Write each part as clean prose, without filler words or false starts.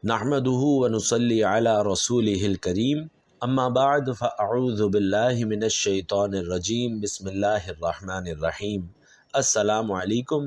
نحمده ونصلي على رسوله الكريم اما بعد فاعوذ باللہ من الشیطان الرجیم بسم اللہ الرحمن الرحیم۔ السلام علیکم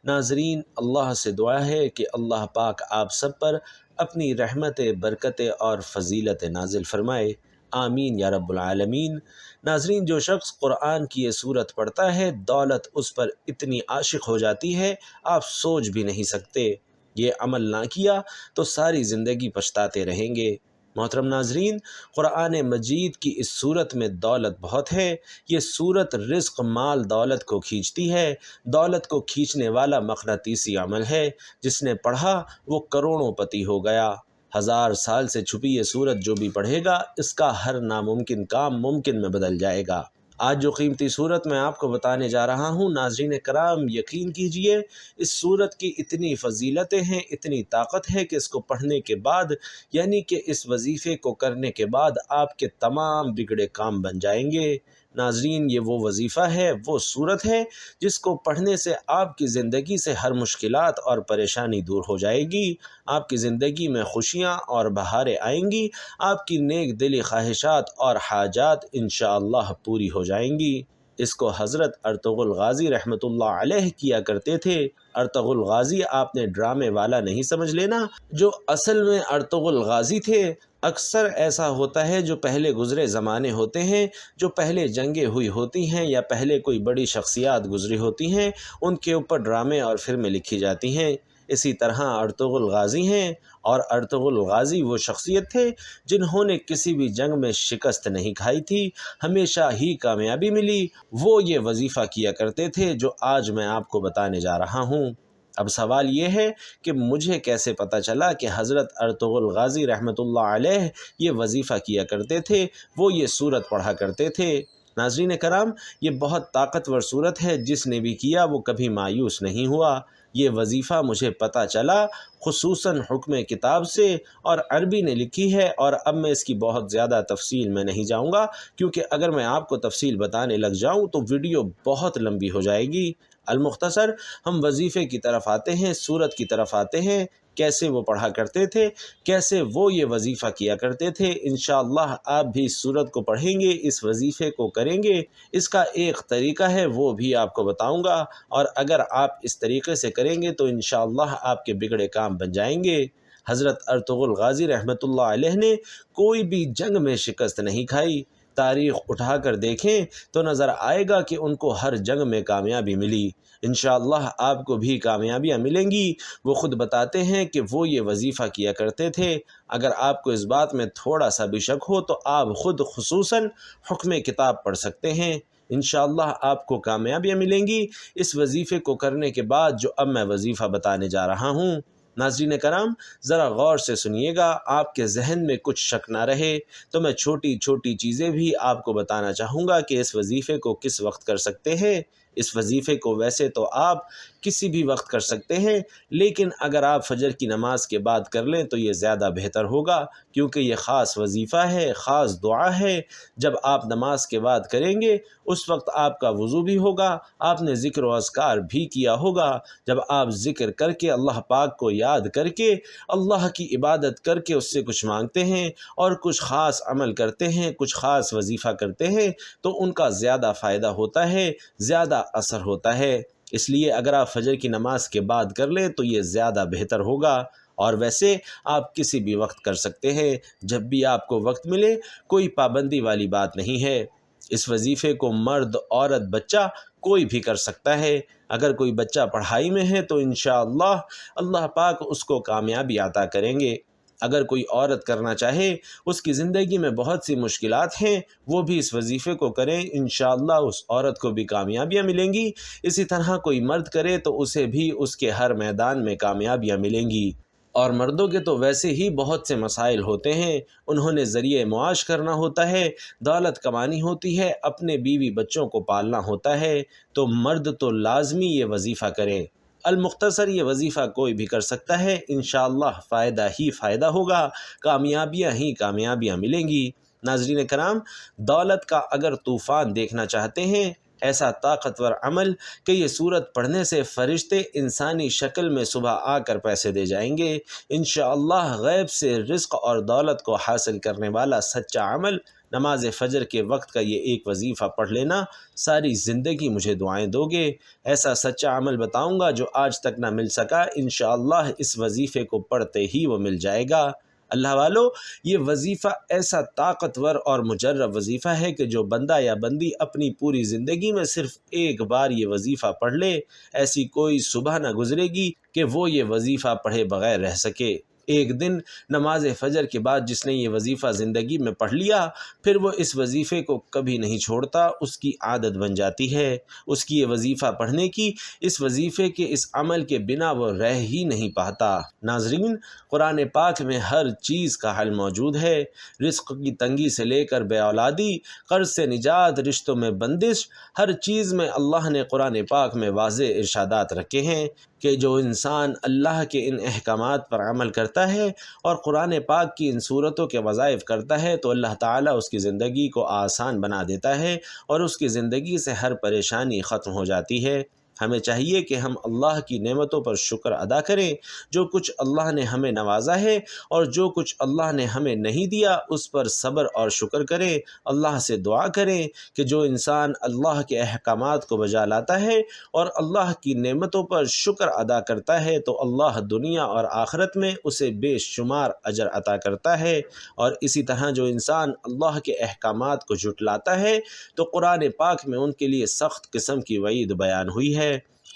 ناظرین، اللہ سے دعا ہے کہ اللہ پاک آپ سب پر اپنی رحمت، برکت اور فضیلت نازل فرمائے، آمین یا رب العالمین۔ ناظرین، جو شخص قرآن کی یہ صورت پڑھتا ہے دولت اس پر اتنی عاشق ہو جاتی ہے آپ سوچ بھی نہیں سکتے۔ یہ عمل نہ کیا تو ساری زندگی پچھتاتے رہیں گے۔ محترم ناظرین، قرآن مجید کی اس صورت میں دولت بہت ہے۔ یہ صورت رزق، مال، دولت کو کھینچتی ہے۔ دولت کو کھینچنے والا مقناطیسی عمل ہے، جس نے پڑھا وہ کروڑوں پتی ہو گیا۔ 1000 سال سے چھپی یہ صورت جو بھی پڑھے گا اس کا ہر ناممکن کام ممکن میں بدل جائے گا۔ آج جو قیمتی صورت میں آپ کو بتانے جا رہا ہوں، ناظرین کرام یقین کیجئے اس صورت کی اتنی فضیلتیں ہیں، اتنی طاقت ہے کہ اس کو پڑھنے کے بعد، یعنی کہ اس وظیفے کو کرنے کے بعد آپ کے تمام بگڑے کام بن جائیں گے۔ ناظرین، یہ وہ وظیفہ ہے، وہ صورت ہے جس کو پڑھنے سے آپ کی زندگی سے ہر مشکلات اور پریشانی دور ہو جائے گی۔ آپ کی زندگی میں خوشیاں اور بہاریں آئیں گی، آپ کی نیک دلی خواہشات اور حاجات انشاءاللہ پوری ہو جائیں گی۔ اس کو حضرت ارطغرل غازی رحمۃ اللہ علیہ کیا کرتے تھے۔ ارطغرل غازی آپ نے ڈرامے والا نہیں سمجھ لینا، جو اصل میں ارطغرل غازی تھے۔ اکثر ایسا ہوتا ہے جو پہلے گزرے زمانے ہوتے ہیں، جو پہلے جنگیں ہوئی ہوتی ہیں یا پہلے کوئی بڑی شخصیات گزری ہوتی ہیں، ان کے اوپر ڈرامے اور فلمیں لکھی جاتی ہیں۔ اسی طرح ارطغرل غازی ہیں، اور ارطغرل غازی وہ شخصیت تھے جنہوں نے کسی بھی جنگ میں شکست نہیں کھائی تھی، ہمیشہ ہی کامیابی ملی۔ وہ یہ وظیفہ کیا کرتے تھے جو آج میں آپ کو بتانے جا رہا ہوں۔ اب سوال یہ ہے کہ مجھے کیسے پتہ چلا کہ حضرت ارطغرل غازی رحمۃ اللہ علیہ یہ وظیفہ کیا کرتے تھے، وہ یہ صورت پڑھا کرتے تھے؟ ناظرین کرام، یہ بہت طاقتور صورت ہے، جس نے بھی کیا وہ کبھی مایوس نہیں ہوا۔ یہ وظیفہ مجھے پتہ چلا خصوصاً حکم کتاب سے، اور عربی نے لکھی ہے، اور اب میں اس کی بہت زیادہ تفصیل میں نہیں جاؤں گا، کیونکہ اگر میں آپ کو تفصیل بتانے لگ جاؤں تو ویڈیو بہت لمبی ہو جائے گی۔ المختصر ہم وظیفے کی طرف آتے ہیں، صورت کی طرف آتے ہیں، کیسے وہ پڑھا کرتے تھے، کیسے وہ یہ وظیفہ کیا کرتے تھے۔ انشاءاللہ آپ بھی اس صورت کو پڑھیں گے، اس وظیفے کو کریں گے۔ اس کا ایک طریقہ ہے، وہ بھی آپ کو بتاؤں گا، اور اگر آپ اس طریقے سے کریں گے تو انشاءاللہ آپ کے بگڑے کام بن جائیں گے۔ حضرت ارطغرل غازی رحمۃ اللہ علیہ نے کوئی بھی جنگ میں شکست نہیں کھائی۔ تاریخ اٹھا کر دیکھیں تو نظر آئے گا کہ ان کو ہر جنگ میں کامیابی ملی۔ انشاءاللہ آپ کو بھی کامیابیاں ملیں گی۔ وہ خود بتاتے ہیں کہ وہ یہ وظیفہ کیا کرتے تھے۔ اگر آپ کو اس بات میں تھوڑا سا بھی شک ہو تو آپ خود خصوصاً حکم کتاب پڑھ سکتے ہیں۔ انشاءاللہ آپ کو کامیابیاں ملیں گی اس وظیفے کو کرنے کے بعد جو اب میں وظیفہ بتانے جا رہا ہوں۔ ناظرین کرام، ذرا غور سے سنیے گا، آپ کے ذہن میں کچھ شک نہ رہے تو میں چھوٹی چھوٹی چیزیں بھی آپ کو بتانا چاہوں گا کہ اس وظیفے کو کس وقت کر سکتے ہیں۔ اس وظیفے کو ویسے تو آپ کسی بھی وقت کر سکتے ہیں، لیکن اگر آپ فجر کی نماز کے بعد کر لیں تو یہ زیادہ بہتر ہوگا، کیونکہ یہ خاص وظیفہ ہے، خاص دعا ہے۔ جب آپ نماز کے بعد کریں گے اس وقت آپ کا وضو بھی ہوگا، آپ نے ذکر و اذکار بھی کیا ہوگا۔ جب آپ ذکر کر کے اللہ پاک کو یاد کر کے، اللہ کی عبادت کر کے اس سے کچھ مانگتے ہیں اور کچھ خاص عمل کرتے ہیں، کچھ خاص وظیفہ کرتے ہیں تو ان کا زیادہ فائدہ ہوتا ہے، زیادہ اثر ہوتا ہے۔ اس لیے اگر آپ فجر کی نماز کے بعد کر لیں تو یہ زیادہ بہتر ہوگا، اور ویسے آپ کسی بھی وقت کر سکتے ہیں، جب بھی آپ کو وقت ملے، کوئی پابندی والی بات نہیں ہے۔ اس وظیفے کو مرد، عورت، بچہ کوئی بھی کر سکتا ہے۔ اگر کوئی بچہ پڑھائی میں ہے تو انشاءاللہ اللہ پاک اس کو کامیابی عطا کریں گے۔ اگر کوئی عورت کرنا چاہے، اس کی زندگی میں بہت سی مشکلات ہیں، وہ بھی اس وظیفے کو کریں، انشاءاللہ اس عورت کو بھی کامیابیاں ملیں گی۔ اسی طرح کوئی مرد کرے تو اسے بھی اس کے ہر میدان میں کامیابیاں ملیں گی۔ اور مردوں کے تو ویسے ہی بہت سے مسائل ہوتے ہیں، انہوں نے ذریعہ معاش کرنا ہوتا ہے، دولت کمانی ہوتی ہے، اپنے بیوی بچوں کو پالنا ہوتا ہے، تو مرد تو لازمی یہ وظیفہ کریں۔ المختصر یہ وظیفہ کوئی بھی کر سکتا ہے، انشاءاللہ فائدہ ہی فائدہ ہوگا، کامیابیاں ہی کامیابیاں ملیں گی۔ ناظرین کرام، دولت کا اگر طوفان دیکھنا چاہتے ہیں ایسا طاقتور عمل کہ یہ سورت پڑھنے سے فرشتے انسانی شکل میں صبح آ کر پیسے دے جائیں گے۔ انشاءاللہ غیب سے رزق اور دولت کو حاصل کرنے والا سچا عمل نماز فجر کے وقت کا یہ ایک وظیفہ پڑھ لینا، ساری زندگی مجھے دعائیں دو گے۔ ایسا سچا عمل بتاؤں گا جو آج تک نہ مل سکا، انشاءاللہ اس وظیفے کو پڑھتے ہی وہ مل جائے گا۔ اللہ والو، یہ وظیفہ ایسا طاقتور اور مجرب وظیفہ ہے کہ جو بندہ یا بندی اپنی پوری زندگی میں صرف ایک بار یہ وظیفہ پڑھ لے، ایسی کوئی صبح نہ گزرے گی کہ وہ یہ وظیفہ پڑھے بغیر رہ سکے۔ ایک دن نماز فجر کے بعد جس نے یہ وظیفہ زندگی میں پڑھ لیا، پھر وہ اس وظیفے کو کبھی نہیں چھوڑتا، اس کی عادت بن جاتی ہے اس کی یہ وظیفہ پڑھنے کی، اس وظیفے کے اس عمل کے بنا وہ رہ ہی نہیں پاتا۔ ناظرین، قرآن پاک میں ہر چیز کا حل موجود ہے۔ رزق کی تنگی سے لے کر بے اولادی، قرض سے نجات، رشتوں میں بندش، ہر چیز میں اللہ نے قرآن پاک میں واضح ارشادات رکھے ہیں کہ جو انسان اللہ کے ان احکامات پر عمل کرتا ہے اور قرآن پاک کی ان صورتوں کے وظائف کرتا ہے تو اللہ تعالیٰ اس کی زندگی کو آسان بنا دیتا ہے اور اس کی زندگی سے ہر پریشانی ختم ہو جاتی ہے۔ ہمیں چاہیے کہ ہم اللہ کی نعمتوں پر شکر ادا کریں۔ جو کچھ اللہ نے ہمیں نوازا ہے اور جو کچھ اللہ نے ہمیں نہیں دیا اس پر صبر اور شکر کریں۔ اللہ سے دعا کریں کہ جو انسان اللہ کے احکامات کو بجا لاتا ہے اور اللہ کی نعمتوں پر شکر ادا کرتا ہے تو اللہ دنیا اور آخرت میں اسے بے شمار اجر عطا کرتا ہے، اور اسی طرح جو انسان اللہ کے احکامات کو جھٹلاتا ہے تو قرآن پاک میں ان کے لیے سخت قسم کی وعید بیان ہوئی ہے۔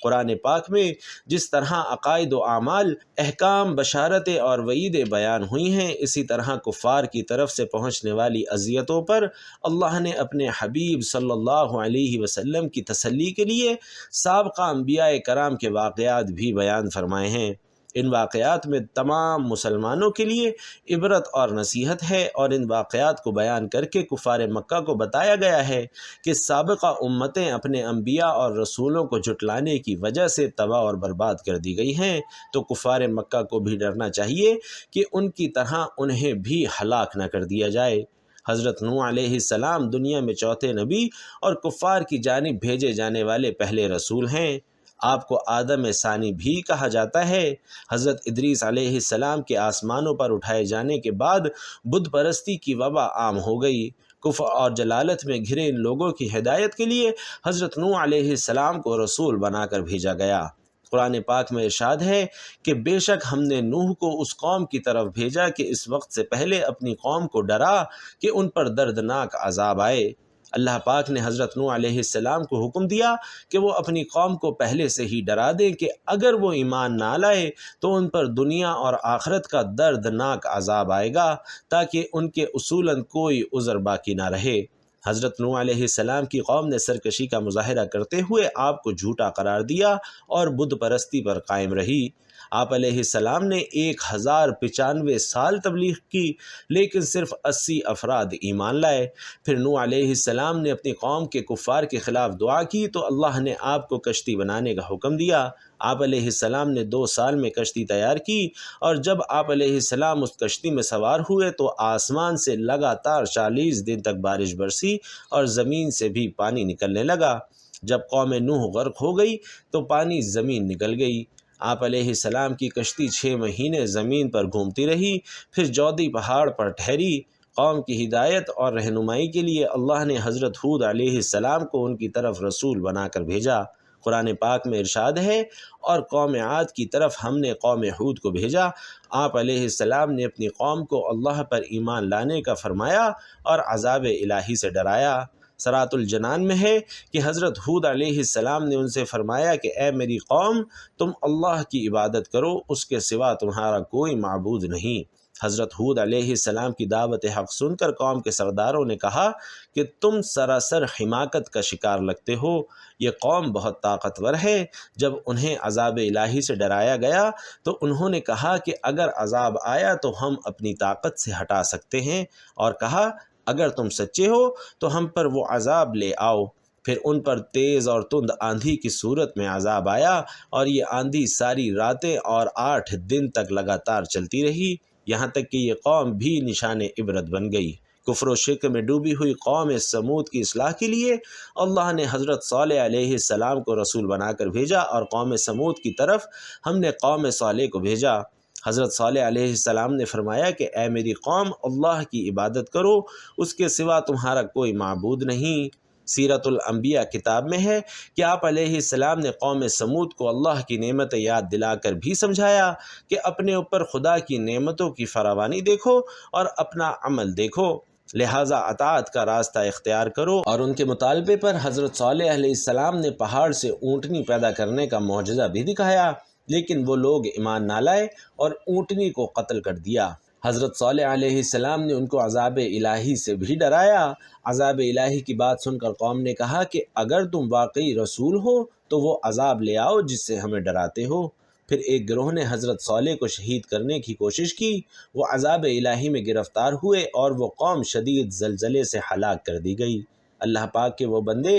قرآن پاک میں جس طرح عقائد و اعمال، احکام، بشارتیں اور وعیدیں بیان ہوئی ہیں، اسی طرح کفار کی طرف سے پہنچنے والی اذیتوں پر اللہ نے اپنے حبیب صلی اللہ علیہ وسلم کی تسلی کے لیے سابقہ انبیاء کرام کے واقعات بھی بیان فرمائے ہیں۔ ان واقعات میں تمام مسلمانوں کے لیے عبرت اور نصیحت ہے، اور ان واقعات کو بیان کر کے کفار مکہ کو بتایا گیا ہے کہ سابقہ امتیں اپنے انبیاء اور رسولوں کو جھٹلانے کی وجہ سے تباہ اور برباد کر دی گئی ہیں، تو کفار مکہ کو بھی ڈرنا چاہیے کہ ان کی طرح انہیں بھی ہلاک نہ کر دیا جائے۔ حضرت نوح علیہ السلام دنیا میں چوتھے نبی اور کفار کی جانب بھیجے جانے والے پہلے رسول ہیں۔ آپ کو آدم ثانی بھی کہا جاتا ہے۔ حضرت ادریس علیہ السلام کے آسمانوں پر اٹھائے جانے کے بعد بت پرستی کی وبا عام ہو گئی۔ کفر اور جلالت میں گھرے ان لوگوں کی ہدایت کے لیے حضرت نوح علیہ السلام کو رسول بنا کر بھیجا گیا۔ قرآن پاک میں ارشاد ہے کہ بے شک ہم نے نوح کو اس قوم کی طرف بھیجا کہ اس وقت سے پہلے اپنی قوم کو ڈرا کہ ان پر دردناک عذاب آئے۔ اللہ پاک نے حضرت نوح علیہ السلام کو حکم دیا کہ وہ اپنی قوم کو پہلے سے ہی ڈرا دیں کہ اگر وہ ایمان نہ لائے تو ان پر دنیا اور آخرت کا دردناک عذاب آئے گا، تاکہ ان کے اصولاً کوئی عذر باقی نہ رہے۔ حضرت نوح علیہ السلام کی قوم نے سرکشی کا مظاہرہ کرتے ہوئے آپ کو جھوٹا قرار دیا اور بت پرستی پر قائم رہی۔ آپ علیہ السلام نے 1095 سال تبلیغ کی، لیکن صرف 80 افراد ایمان لائے۔ پھر نوح علیہ السلام نے اپنی قوم کے کفار کے خلاف دعا کی تو اللہ نے آپ کو کشتی بنانے کا حکم دیا۔ آپ علیہ السلام نے 2 سال میں کشتی تیار کی، اور جب آپ علیہ السلام اس کشتی میں سوار ہوئے تو آسمان سے لگاتار 40 دن تک بارش برسی اور زمین سے بھی پانی نکلنے لگا۔ جب قوم نوح غرق ہو گئی تو پانی زمین نکل گئی۔ آپ علیہ السلام کی کشتی 6 مہینے زمین پر گھومتی رہی، پھر جودی پہاڑ پر ٹھہری۔ قوم کی ہدایت اور رہنمائی کے لیے اللہ نے حضرت ہود علیہ السلام کو ان کی طرف رسول بنا کر بھیجا۔ قرآن پاک میں ارشاد ہے، اور قوم عاد کی طرف ہم نے قوم ہود کو بھیجا۔ آپ علیہ السلام نے اپنی قوم کو اللہ پر ایمان لانے کا فرمایا اور عذاب الہی سے ڈرایا۔ سرات الجنان میں ہے کہ حضرت ہود علیہ السلام نے ان سے فرمایا کہ اے میری قوم، تم اللہ کی عبادت کرو، اس کے سوا تمہارا کوئی معبود نہیں۔ حضرت ہود علیہ السلام کی دعوت حق سن کر قوم کے سرداروں نے کہا کہ تم سراسر حماقت کا شکار لگتے ہو، یہ قوم بہت طاقتور ہے۔ جب انہیں عذاب الہی سے ڈرایا گیا تو انہوں نے کہا کہ اگر عذاب آیا تو ہم اپنی طاقت سے ہٹا سکتے ہیں، اور کہا اگر تم سچے ہو تو ہم پر وہ عذاب لے آؤ۔ پھر ان پر تیز اور تند آندھی کی صورت میں عذاب آیا، اور یہ آندھی ساری راتیں اور 8 دن تک لگاتار چلتی رہی، یہاں تک کہ یہ قوم بھی نشان عبرت بن گئی۔ کفر و شرک میں ڈوبی ہوئی قوم سمود کی اصلاح کے لیے اللہ نے حضرت صالح علیہ السلام کو رسول بنا کر بھیجا، اور قوم سمود کی طرف ہم نے قوم صالح کو بھیجا۔ حضرت صالح علیہ السلام نے فرمایا کہ اے میری قوم، اللہ کی عبادت کرو، اس کے سوا تمہارا کوئی معبود نہیں۔ سیرت الانبیاء کتاب میں ہے کہ آپ علیہ السلام نے قوم سمود کو اللہ کی نعمت یاد دلا کر بھی سمجھایا کہ اپنے اوپر خدا کی نعمتوں کی فراوانی دیکھو اور اپنا عمل دیکھو، لہٰذا اطاعت کا راستہ اختیار کرو۔ اور ان کے مطالبے پر حضرت صالح علیہ السلام نے پہاڑ سے اونٹنی پیدا کرنے کا معجزہ بھی دکھایا، لیکن وہ لوگ ایمان نہ لائے اور اونٹنی کو قتل کر دیا۔ حضرت صالح علیہ السلام نے ان کو عذاب الہی سے بھی ڈرایا۔ عذاب الہی کی بات سن کر قوم نے کہا کہ اگر تم واقعی رسول ہو تو وہ عذاب لے آؤ جس سے ہمیں ڈراتے ہو۔ پھر ایک گروہ نے حضرت صالح کو شہید کرنے کی کوشش کی، وہ عذاب الہی میں گرفتار ہوئے اور وہ قوم شدید زلزلے سے ہلاک کر دی گئی۔ اللہ پاک کے وہ بندے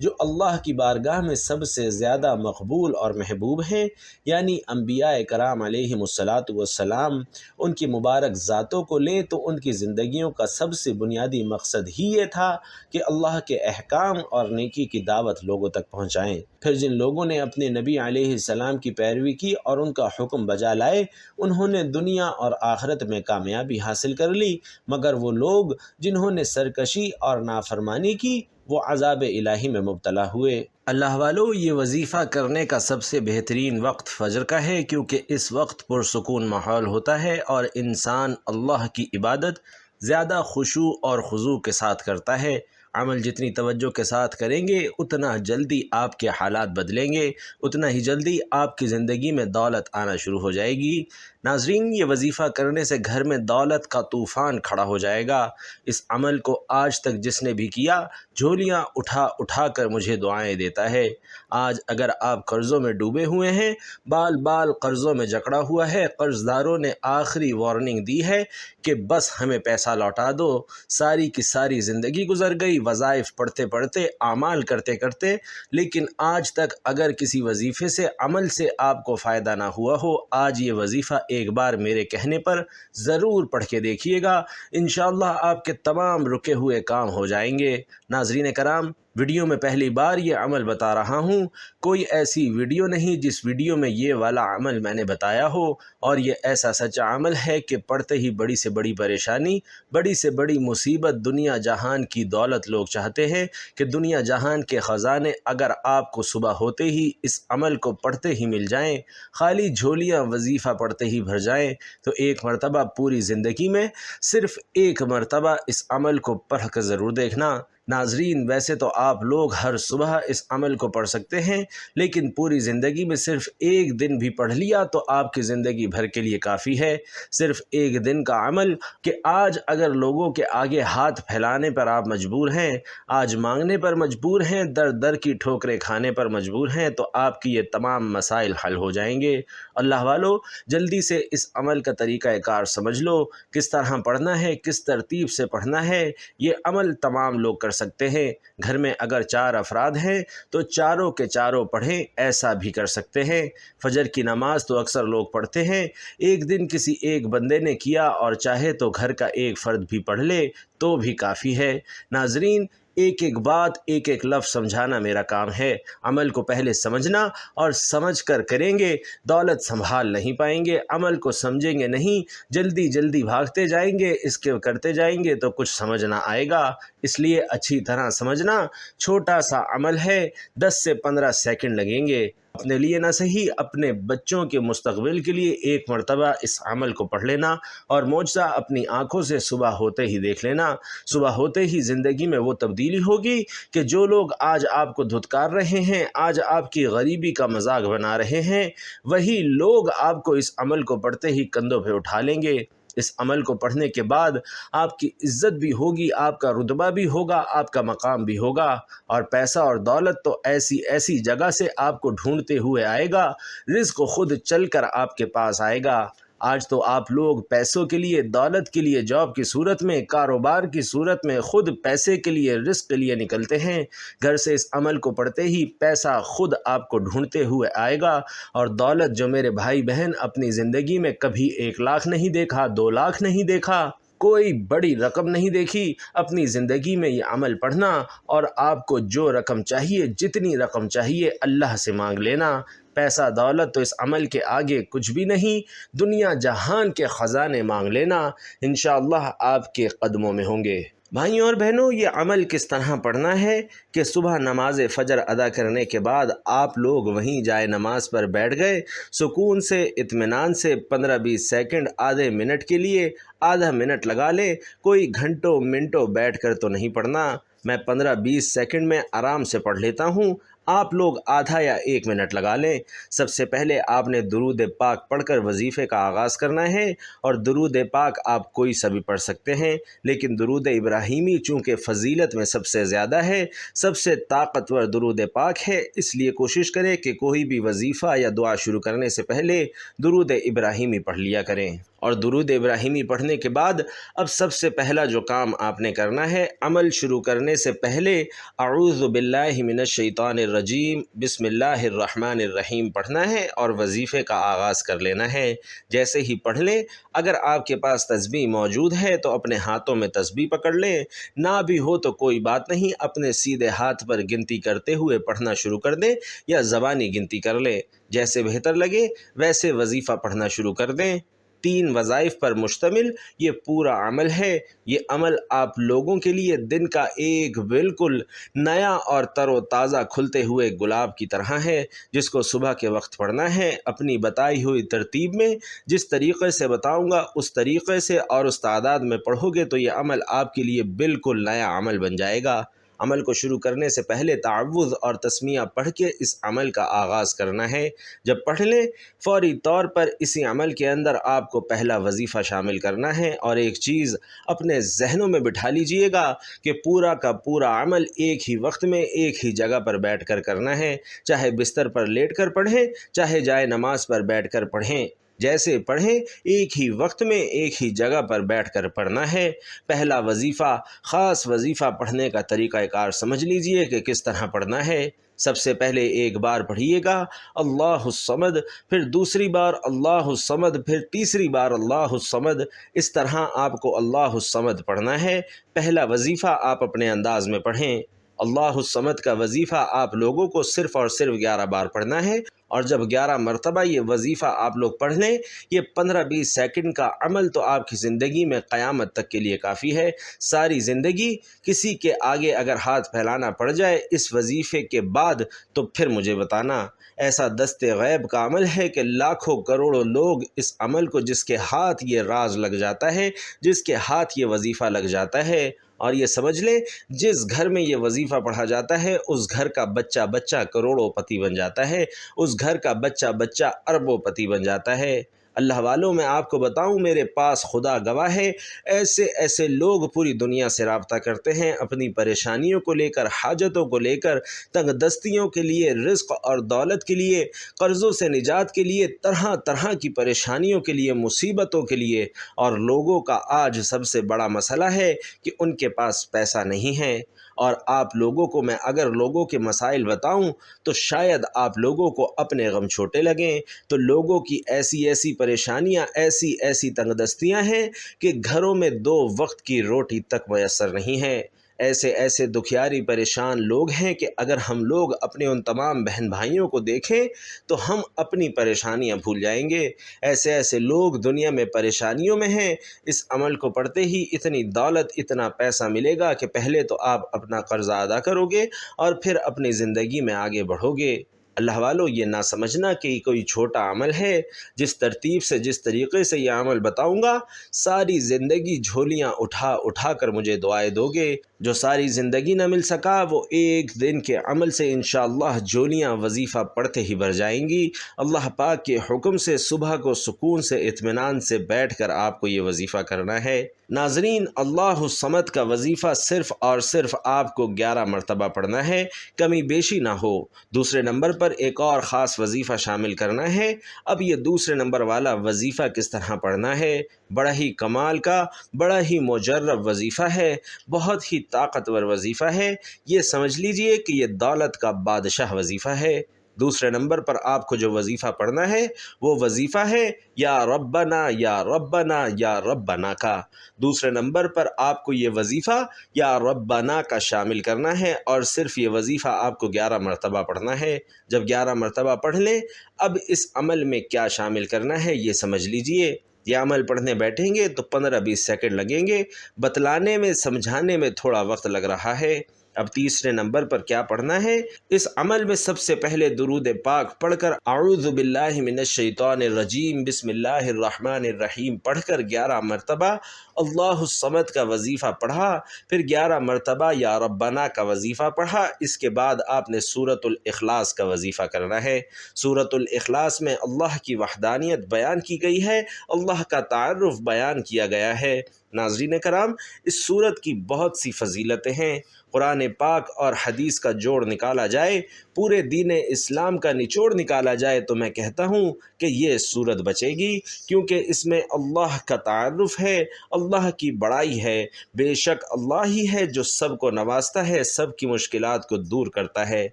جو اللہ کی بارگاہ میں سب سے زیادہ مقبول اور محبوب ہیں، یعنی انبیاء کرام علیہم الصلاۃ والسلام، ان کی مبارک ذاتوں کو لیں تو ان کی زندگیوں کا سب سے بنیادی مقصد ہی یہ تھا کہ اللہ کے احکام اور نیکی کی دعوت لوگوں تک پہنچائیں۔ پھر جن لوگوں نے اپنے نبی علیہ السلام کی پیروی کی اور ان کا حکم بجا لائے، انہوں نے دنیا اور آخرت میں کامیابی حاصل کر لی، مگر وہ لوگ جنہوں نے سرکشی اور نافرمانی کی وہ عذاب الہی میں مبتلا ہوئے۔ اللہ والو، یہ وظیفہ کرنے کا سب سے بہترین وقت فجر کا ہے، کیونکہ اس وقت پرسکون ماحول ہوتا ہے اور انسان اللہ کی عبادت زیادہ خشوع اور خضوع کے ساتھ کرتا ہے۔ عمل جتنی توجہ کے ساتھ کریں گے اتنا جلدی آپ کے حالات بدلیں گے، اتنا ہی جلدی آپ کی زندگی میں دولت آنا شروع ہو جائے گی۔ ناظرین، یہ وظیفہ کرنے سے گھر میں دولت کا طوفان کھڑا ہو جائے گا۔ اس عمل کو آج تک جس نے بھی کیا، جھولیاں اٹھا اٹھا کر مجھے دعائیں دیتا ہے۔ آج اگر آپ قرضوں میں ڈوبے ہوئے ہیں، بال بال قرضوں میں جکڑا ہوا ہے، قرض داروں نے آخری وارننگ دی ہے کہ بس ہمیں پیسہ لوٹا دو، ساری کی ساری زندگی گزر گئی وظائف پڑھتے پڑھتے، اعمال کرتے کرتے، لیکن آج تک اگر کسی وظیفے سے، عمل سے آپ کو فائدہ نہ ہوا ہو، آج یہ وظیفہ ایک بار میرے کہنے پر ضرور پڑھ کے دیکھیے گا، انشاءاللہ آپ کے تمام رکے ہوئے کام ہو جائیں گے۔ ناظرین کرام، ویڈیو میں پہلی بار یہ عمل بتا رہا ہوں، کوئی ایسی ویڈیو نہیں جس ویڈیو میں یہ والا عمل میں نے بتایا ہو، اور یہ ایسا سچا عمل ہے کہ پڑھتے ہی بڑی سے بڑی پریشانی، بڑی سے بڑی مصیبت، دنیا جہان کی دولت لوگ چاہتے ہیں کہ دنیا جہان کے خزانے اگر آپ کو صبح ہوتے ہی اس عمل کو پڑھتے ہی مل جائیں، خالی جھولیاں وظیفہ پڑھتے ہی بھر جائیں، تو ایک مرتبہ پوری زندگی میں صرف ایک مرتبہ اس عمل کو پڑھ کر ضرور دیکھنا۔ ناظرین، ویسے تو آپ لوگ ہر صبح اس عمل کو پڑھ سکتے ہیں، لیکن پوری زندگی میں صرف ایک دن بھی پڑھ لیا تو آپ کی زندگی بھر کے لیے کافی ہے۔ صرف ایک دن کا عمل کہ آج اگر لوگوں کے آگے ہاتھ پھیلانے پر آپ مجبور ہیں، آج مانگنے پر مجبور ہیں، در در کی ٹھوکریں کھانے پر مجبور ہیں، تو آپ کی یہ تمام مسائل حل ہو جائیں گے۔ اللہ والو، جلدی سے اس عمل کا طریقہ کار سمجھ لو، کس طرح پڑھنا ہے، کس ترتیب سے پڑھنا ہے۔ یہ عمل تمام لوگ کر سکتے ہیں۔ گھر میں اگر 4 افراد ہیں تو چاروں کے چاروں پڑھیں، ایسا بھی کر سکتے ہیں۔ فجر کی نماز تو اکثر لوگ پڑھتے ہیں، ایک دن کسی ایک بندے نے کیا اور چاہے تو گھر کا ایک فرد بھی پڑھ لے تو بھی کافی ہے۔ ناظرین، ایک ایک بات، ایک ایک لفظ سمجھانا میرا کام ہے۔ عمل کو پہلے سمجھنا، اور سمجھ کر کریں گے دولت سنبھال نہیں پائیں گے، عمل کو سمجھیں گے نہیں، جلدی جلدی بھاگتے جائیں گے، اس کے کرتے جائیں گے تو کچھ سمجھ نہ آئے گا۔ اس لیے اچھی طرح سمجھنا، چھوٹا سا عمل ہے، 10 سے 15 سیکنڈ لگیں گے۔ اپنے لیے نہ صحیح، اپنے بچوں کے مستقبل کے لیے ایک مرتبہ اس عمل کو پڑھ لینا، اور معجزہ اپنی آنکھوں سے صبح ہوتے ہی دیکھ لینا۔ صبح ہوتے ہی زندگی میں وہ تبدیلی ہوگی کہ جو لوگ آج آپ کو دھتکار رہے ہیں، آج آپ کی غریبی کا مذاق بنا رہے ہیں، وہی لوگ آپ کو اس عمل کو پڑھتے ہی کندھوں پہ اٹھا لیں گے۔ اس عمل کو پڑھنے کے بعد آپ کی عزت بھی ہوگی، آپ کا رتبہ بھی ہوگا، آپ کا مقام بھی ہوگا، اور پیسہ اور دولت تو ایسی ایسی جگہ سے آپ کو ڈھونڈتے ہوئے آئے گا، رزق خود چل کر آپ کے پاس آئے گا۔ آج تو آپ لوگ پیسوں کے لیے، دولت کے لیے، جاب کی صورت میں، کاروبار کی صورت میں خود پیسے کے لیے، رزق کے لیے نکلتے ہیں۔ گھر سے اس عمل کو پڑھتے ہی پیسہ خود آپ کو ڈھونڈتے ہوئے آئے گا، اور دولت جو میرے بھائی بہن اپنی زندگی میں کبھی 1 لاکھ نہیں دیکھا، 2 لاکھ نہیں دیکھا، کوئی بڑی رقم نہیں دیکھی اپنی زندگی میں یہ عمل پڑھنا، اور آپ کو جو رقم چاہیے، جتنی رقم چاہیے، اللہ سے مانگ لینا۔ پیسہ دولت تو اس عمل کے آگے کچھ بھی نہیں، دنیا جہان کے خزانے مانگ لینا، انشاءاللہ آپ کے قدموں میں ہوں گے۔ بھائیوں اور بہنوں، یہ عمل کس طرح پڑھنا ہے کہ صبح نماز فجر ادا کرنے کے بعد آپ لوگ وہیں جائے نماز پر بیٹھ گئے، سکون سے، اطمینان سے 15-20 سیکنڈ، آدھے منٹ کے لیے آدھا منٹ لگا لیں۔ کوئی گھنٹوں منٹوں بیٹھ کر تو نہیں پڑھنا، میں 15-20 سیکنڈ میں آرام سے پڑھ لیتا ہوں، آپ لوگ آدھا یا 1 منٹ لگا لیں۔ سب سے پہلے آپ نے درود پاک پڑھ کر وظیفے کا آغاز کرنا ہے، اور درود پاک آپ کوئی سا بھی پڑھ سکتے ہیں، لیکن درود ابراہیمی چونکہ فضیلت میں سب سے زیادہ ہے، سب سے طاقتور درود پاک ہے، اس لیے کوشش کریں کہ کوئی بھی وظیفہ یا دعا شروع کرنے سے پہلے درود ابراہیمی پڑھ لیا کریں۔ اور درود ابراہیمی پڑھنے کے بعد اب سب سے پہلا جو کام آپ نے کرنا ہے، عمل شروع کرنے سے پہلے اعوذ باللہ من الشیطان الرجیم بسم اللہ الرحمن الرحیم پڑھنا ہے اور وظیفے کا آغاز کر لینا ہے۔ جیسے ہی پڑھ لیں، اگر آپ کے پاس تسبیح موجود ہے تو اپنے ہاتھوں میں تسبیح پکڑ لیں، نہ بھی ہو تو کوئی بات نہیں، اپنے سیدھے ہاتھ پر گنتی کرتے ہوئے پڑھنا شروع کر دیں یا زبانی گنتی کر لیں، جیسے بہتر لگے ویسے وظیفہ پڑھنا شروع کر دیں۔ 3 وظائف پر مشتمل یہ پورا عمل ہے۔ یہ عمل آپ لوگوں کے لیے دن کا ایک بالکل نیا اور تر و تازہ کھلتے ہوئے گلاب کی طرح ہے، جس کو صبح کے وقت پڑھنا ہے، اپنی بتائی ہوئی ترتیب میں، جس طریقے سے بتاؤں گا اس طریقے سے اور اس تعداد میں پڑھو گے تو یہ عمل آپ کے لیے بالکل نیا عمل بن جائے گا۔ عمل کو شروع کرنے سے پہلے تعوذ اور تسمیہ پڑھ کے اس عمل کا آغاز کرنا ہے۔ جب پڑھ لیں، فوری طور پر اسی عمل کے اندر آپ کو پہلا وظیفہ شامل کرنا ہے، اور ایک چیز اپنے ذہنوں میں بٹھا لیجئے گا کہ پورا کا پورا عمل ایک ہی وقت میں ایک ہی جگہ پر بیٹھ کر کرنا ہے، چاہے بستر پر لیٹ کر پڑھیں، چاہے جائے نماز پر بیٹھ کر پڑھیں، جیسے پڑھیں ایک ہی وقت میں ایک ہی جگہ پر بیٹھ کر پڑھنا ہے۔ پہلا وظیفہ، خاص وظیفہ پڑھنے کا طریقہ کار سمجھ لیجئے کہ کس طرح پڑھنا ہے۔ سب سے پہلے ایک بار پڑھیے گا اللہ الصمد، پھر دوسری بار اللہ الصمد، پھر تیسری بار اللہ الصمد، اس طرح آپ کو اللہ الصمد پڑھنا ہے۔ پہلا وظیفہ آپ اپنے انداز میں پڑھیں۔ اللہ الصمد کا وظیفہ آپ لوگوں کو صرف اور صرف 11 بار پڑھنا ہے، اور جب 11 مرتبہ یہ وظیفہ آپ لوگ پڑھ لیں، یہ 15-20 سیکنڈ کا عمل تو آپ کی زندگی میں قیامت تک کے لیے کافی ہے۔ ساری زندگی کسی کے آگے اگر ہاتھ پھیلانا پڑ جائے اس وظیفے کے بعد تو پھر مجھے بتانا۔ ایسا دست غیب کا عمل ہے کہ لاکھوں کروڑوں لوگ اس عمل کو، جس کے ہاتھ یہ راز لگ جاتا ہے، جس کے ہاتھ یہ وظیفہ لگ جاتا ہے، اور یہ سمجھ لیں جس گھر میں یہ وظیفہ پڑھا جاتا ہے اس گھر کا بچہ بچہ کروڑوں پتی بن جاتا ہے، اس گھر کا بچہ بچہ اربوں پتی بن جاتا ہے۔ اللہ والوں، میں آپ کو بتاؤں، میرے پاس خدا گواہ ہے، ایسے ایسے لوگ پوری دنیا سے رابطہ کرتے ہیں، اپنی پریشانیوں کو لے کر، حاجتوں کو لے کر، تنگ دستیوں کے لیے، رزق اور دولت کے لیے، قرضوں سے نجات کے لیے، طرح طرح کی پریشانیوں کے لیے، مصیبتوں کے لیے، اور لوگوں کا آج سب سے بڑا مسئلہ ہے کہ ان کے پاس پیسہ نہیں ہے۔ اور آپ لوگوں کو میں اگر لوگوں کے مسائل بتاؤں تو شاید آپ لوگوں کو اپنے غم چھوٹے لگیں، تو لوگوں کی ایسی ایسی پریشانیاں، ایسی ایسی تنگ دستیاں ہیں کہ گھروں میں 2 وقت کی روٹی تک میسر نہیں ہے۔ ایسے ایسے دکھیاری پریشان لوگ ہیں کہ اگر ہم لوگ اپنے ان تمام بہن بھائیوں کو دیکھیں تو ہم اپنی پریشانیاں بھول جائیں گے۔ ایسے ایسے لوگ دنیا میں پریشانیوں میں ہیں، اس عمل کو پڑھتے ہی اتنی دولت، اتنا پیسہ ملے گا کہ پہلے تو آپ اپنا قرضہ ادا کرو گے اور پھر اپنی زندگی میں آگے بڑھو گے۔ اللہ والو، یہ نہ سمجھنا کہ کوئی چھوٹا عمل ہے۔ جس ترتیب سے، جس طریقے سے یہ عمل بتاؤں گا، ساری زندگی جھولیاں اٹھا اٹھا کر مجھے دعائیں دو گے۔ جو ساری زندگی نہ مل سکا وہ ایک دن کے عمل سے انشاءاللہ جھولیاں وظیفہ پڑھتے ہی بھر جائیں گی۔ اللہ پاک کے حکم سے صبح کو سکون سے، اطمینان سے بیٹھ کر آپ کو یہ وظیفہ کرنا ہے۔ ناظرین، اللہ الصمد کا وظیفہ صرف اور صرف آپ کو 11 مرتبہ پڑھنا ہے، کمی بیشی نہ ہو۔ دوسرے نمبر پر ایک اور خاص وظیفہ شامل کرنا ہے۔ اب یہ دوسرے نمبر والا وظیفہ کس طرح پڑھنا ہے؟ بڑا ہی کمال کا، بڑا ہی مجرب وظیفہ ہے، بہت ہی طاقتور وظیفہ ہے۔ یہ سمجھ لیجئے کہ یہ دولت کا بادشاہ وظیفہ ہے۔ دوسرے نمبر پر آپ کو جو وظیفہ پڑھنا ہے وہ وظیفہ ہے یا ربنا یا ربنا یا ربنا کا۔ دوسرے نمبر پر آپ کو یہ وظیفہ یا ربنا کا شامل کرنا ہے، اور صرف یہ وظیفہ آپ کو 11 مرتبہ پڑھنا ہے۔ جب 11 مرتبہ پڑھ لیں، اب اس عمل میں کیا شامل کرنا ہے یہ سمجھ لیجئے۔ یہ عمل پڑھنے بیٹھیں گے تو 15-20 سیکنڈ لگیں گے، بتلانے میں سمجھانے میں تھوڑا وقت لگ رہا ہے۔ اب تیسرے نمبر پر کیا پڑھنا ہے؟ اس عمل میں سب سے پہلے درود پاک پڑھ کر اعوذ باللہ من الشیطان الرجیم بسم اللہ الرحمن الرحیم پڑھ کر 11 مرتبہ اللہ الصمد کا وظیفہ پڑھا، پھر 11 مرتبہ یا ربنا کا وظیفہ پڑھا۔ اس کے بعد آپ نے سورۃ الاخلاص کا وظیفہ کرنا ہے۔ سورۃ الاخلاص میں اللہ کی وحدانیت بیان کی گئی ہے، اللہ کا تعارف بیان کیا گیا ہے۔ ناظرین کرام، اس سورت کی بہت سی فضیلتیں ہیں۔ قرآن پاک اور حدیث کا جوڑ نکالا جائے، پورے دین اسلام کا نچوڑ نکالا جائے تو میں کہتا ہوں کہ یہ سورت بچے گی، کیونکہ اس میں اللہ کا تعارف ہے، اللہ کی بڑائی ہے۔ بے شک اللہ ہی ہے جو سب کو نوازتا ہے، سب کی مشکلات کو دور کرتا ہے۔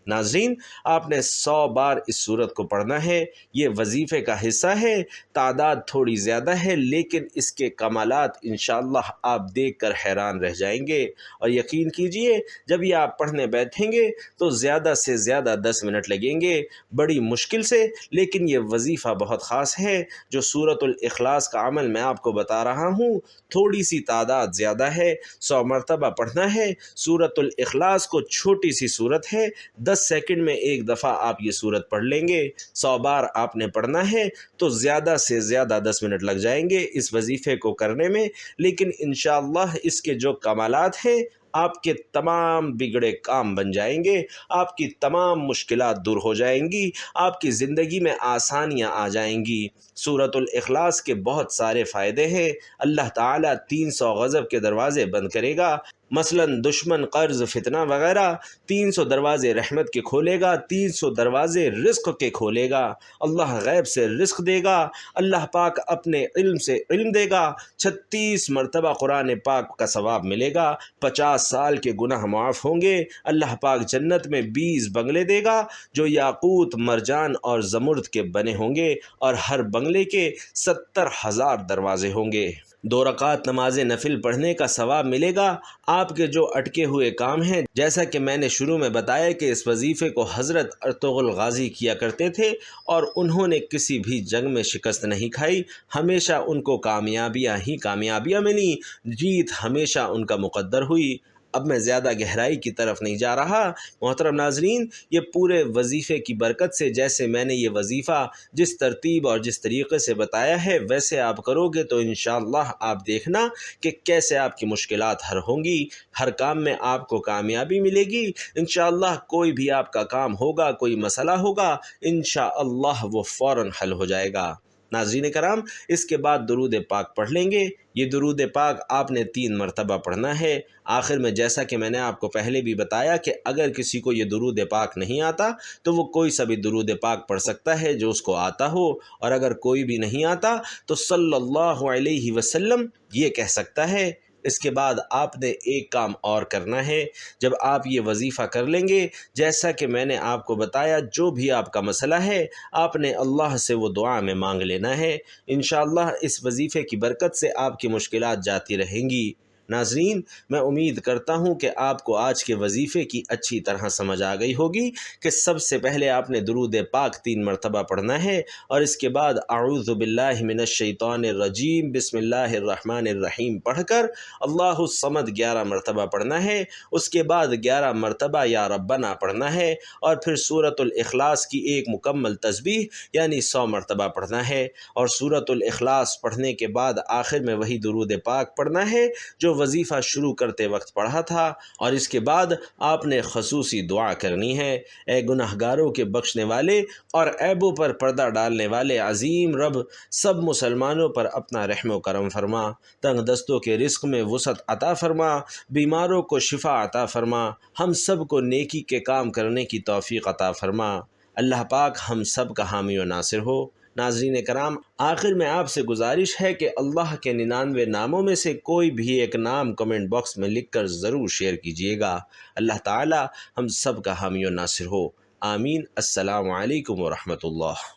ناظرین، آپ نے 100 بار اس سورت کو پڑھنا ہے۔ یہ وظیفے کا حصہ ہے، تعداد تھوڑی زیادہ ہے، لیکن اس کے کمالات انشاءاللہ آپ دیکھ کر حیران رہ جائیں گے۔ اور یقین کیجئے، جب یہ آپ پڑھنے بیٹھیں گے تو زیادہ سے زیادہ 10 منٹ لگیں گے، بڑی مشکل سے، لیکن یہ وظیفہ بہت خاص ہے۔ جو سورۃ الاخلاص کا عمل میں آپ کو بتا رہا ہوں، تھوڑی سی تعداد زیادہ ہے، 100 مرتبہ پڑھنا ہے۔ سورۃ الاخلاص کو چھوٹی سی سورت ہے، 10 سیکنڈ میں ایک دفعہ آپ یہ سورت پڑھ لیں گے۔ 100 بار آپ نے پڑھنا ہے تو زیادہ سے زیادہ 10 منٹ لگ جائیں گے اس وظیفے کو کرنے میں، لیکن انشاءاللہ اس کے جو کمالات ہیں، آپ کے تمام بگڑے کام بن جائیں گے، آپ کی تمام مشکلات دور ہو جائیں گی، آپ کی زندگی میں آسانیاں آ جائیں گی۔ سورۃ الاخلاص کے بہت سارے فائدے ہیں۔ اللہ تعالیٰ 300 غضب کے دروازے بند کرے گا، مثلا دشمن، قرض، فتنہ وغیرہ۔ 300 دروازے رحمت کے کھولے گا، 300 دروازے رزق کے کھولے گا۔ اللہ غیب سے رزق دے گا، اللہ پاک اپنے علم سے علم دے گا۔ 36 مرتبہ قرآن پاک کا ثواب ملے گا، 50 سال کے گناہ معاف ہوں گے۔ اللہ پاک جنت میں 20 بنگلے دے گا جو یاقوت، مرجان اور زمرد کے بنے ہوں گے، اور ہر بنگلے کے 70,000 دروازے ہوں گے۔ 2 رکعت نماز نفل پڑھنے کا ثواب ملے گا۔ آپ کے جو اٹکے ہوئے کام ہیں، جیسا کہ میں نے شروع میں بتایا کہ اس وظیفے کو حضرت ارطغرل غازی کیا کرتے تھے، اور انہوں نے کسی بھی جنگ میں شکست نہیں کھائی، ہمیشہ ان کو کامیابیاں ہی کامیابیاں ملیں، جیت ہمیشہ ان کا مقدر ہوئی۔ اب میں زیادہ گہرائی کی طرف نہیں جا رہا۔ محترم ناظرین، یہ پورے وظیفے کی برکت سے، جیسے میں نے یہ وظیفہ جس ترتیب اور جس طریقے سے بتایا ہے ویسے آپ کرو گے تو انشاءاللہ آپ دیکھنا کہ کیسے آپ کی مشکلات حل ہوں گی، ہر کام میں آپ کو کامیابی ملے گی۔ انشاءاللہ کوئی بھی آپ کا کام ہوگا، کوئی مسئلہ ہوگا، انشاءاللہ وہ فوراً حل ہو جائے گا۔ ناظرین کرام، اس کے بعد درود پاک پڑھ لیں گے۔ یہ درود پاک آپ نے 3 مرتبہ پڑھنا ہے۔ آخر میں جیسا کہ میں نے آپ کو پہلے بھی بتایا کہ اگر کسی کو یہ درود پاک نہیں آتا تو وہ کوئی سا بھی درود پاک پڑھ سکتا ہے جو اس کو آتا ہو، اور اگر کوئی بھی نہیں آتا تو صلی اللہ علیہ وسلم یہ کہہ سکتا ہے۔ اس کے بعد آپ نے ایک کام اور کرنا ہے۔ جب آپ یہ وظیفہ کر لیں گے، جیسا کہ میں نے آپ کو بتایا، جو بھی آپ کا مسئلہ ہے آپ نے اللہ سے وہ دعا میں مانگ لینا ہے۔ انشاءاللہ اس وظیفے کی برکت سے آپ کی مشکلات جاتی رہیں گی۔ ناظرین، میں امید کرتا ہوں کہ آپ کو آج کے وظیفے کی اچھی طرح سمجھ آ گئی ہوگی کہ سب سے پہلے آپ نے درود پاک 3 مرتبہ پڑھنا ہے، اور اس کے بعد اعوذ باللہ من الشیطان الرجیم بسم اللہ الرحمن الرحیم پڑھ کر اللہ الصمد 11 مرتبہ پڑھنا ہے۔ اس کے بعد 11 مرتبہ یا ربنا پڑھنا ہے، اور پھر سورۃ الاخلاص کی ایک مکمل تسبیح یعنی 100 مرتبہ پڑھنا ہے، اور سورۃ الاخلاص پڑھنے کے بعد آخر میں وہی درود پاک پڑھنا ہے جو وظیفہ شروع کرتے وقت پڑھا تھا، اور اس کے بعد آپ نے خصوصی دعا کرنی ہے۔ اے گناہگاروں کے بخشنے والے اور عیبوں پر پردہ ڈالنے والے عظیم رب، سب مسلمانوں پر اپنا رحم و کرم فرما، تنگ دستوں کے رزق میں وسعت عطا فرما، بیماروں کو شفا عطا فرما، ہم سب کو نیکی کے کام کرنے کی توفیق عطا فرما۔ اللہ پاک ہم سب کا حامی و ناصر ہو۔ ناظرین کرام، آخر میں آپ سے گزارش ہے کہ اللہ کے 99 ناموں میں سے کوئی بھی ایک نام کمنٹ باکس میں لکھ کر ضرور شیئر کیجیے گا۔ اللہ تعالی ہم سب کا حامی و ناصر ہو۔ آمین۔ السلام علیکم ورحمۃ اللہ۔